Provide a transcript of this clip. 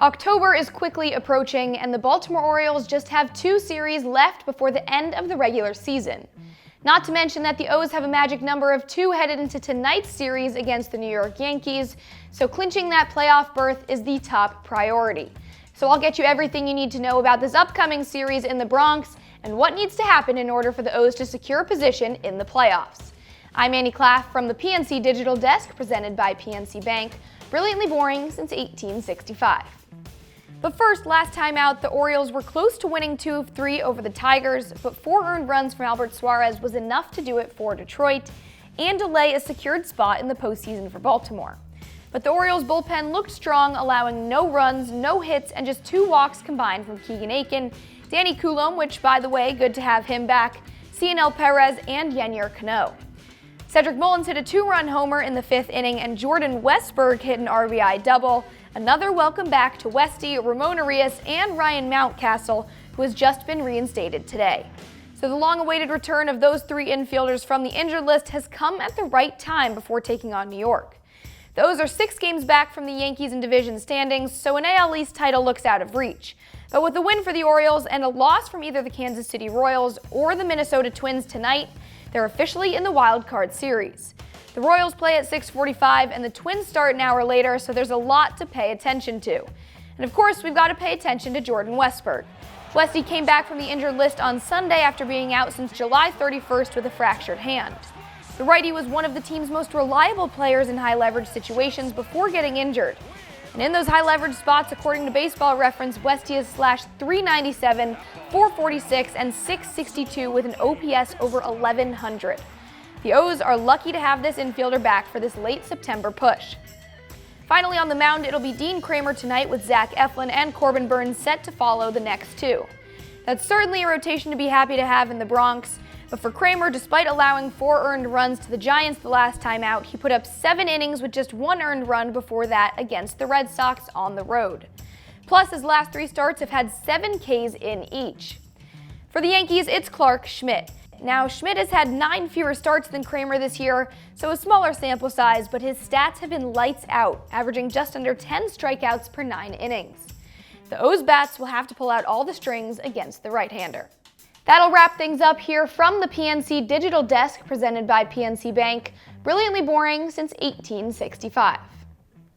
October is quickly approaching, and the Baltimore Orioles just have 2 series left before the end of the regular season. Not to mention that the O's have a magic number of 2 headed into tonight's series against the New York Yankees, so clinching that playoff berth is the top priority. So I'll get you everything you need to know about this upcoming series in the Bronx and what needs to happen in order for the O's to secure a position in the playoffs. I'm Annie Claff from the PNC Digital Desk, presented by PNC Bank, brilliantly boring since 1865. But first, last time out, the Orioles were close to winning 2 of 3 over the Tigers, but 4 earned runs from Albert Suarez was enough to do it for Detroit and delay a secured spot in the postseason for Baltimore. But the Orioles bullpen looked strong, allowing no runs, no hits, and just 2 walks combined from Keegan Aiken, Danny Coulombe, which, by the way, good to have him back, Cionel Perez, and Yennier Cano. Cedric Mullins hit a 2-run homer in the 5th inning, and Jordan Westburg hit an RBI double. Another welcome back to Westy, Ramon Arias, and Ryan Mountcastle, who has just been reinstated today. So the long-awaited return of those 3 infielders from the injured list has come at the right time before taking on New York. Those are 6 games back from the Yankees in division standings, so an AL East title looks out of reach. But with a win for the Orioles and a loss from either the Kansas City Royals or the Minnesota Twins tonight, they're officially in the wild card series. The Royals play at 6:45 and the Twins start an hour later, so there's a lot to pay attention to. And of course, we've got to pay attention to Jordan Westburg. Westy came back from the injured list on Sunday after being out since July 31st with a fractured hand. The righty was one of the team's most reliable players in high-leverage situations before getting injured. And in those high-leverage spots, according to Baseball Reference, Westy has slashed .397, .446, and .662 with an OPS over 1100. The O's are lucky to have this infielder back for this late September push. Finally on the mound, it'll be Dean Kremer tonight with Zach Eflin and Corbin Burnes set to follow the next 2. That's certainly a rotation to be happy to have in the Bronx, but for Kremer, despite allowing 4 earned runs to the Giants the last time out, he put up 7 innings with just 1 earned run before that against the Red Sox on the road. Plus, his last 3 starts have had 7 Ks in each. For the Yankees, it's Clarke Schmidt. Now, Schmidt has had 9 fewer starts than Kremer this year, so a smaller sample size, but his stats have been lights out, averaging just under 10 strikeouts per 9 innings. The O's bats will have to pull out all the strings against the right-hander. That'll wrap things up here from the PNC Digital Desk, presented by PNC Bank, brilliantly boring since 1865.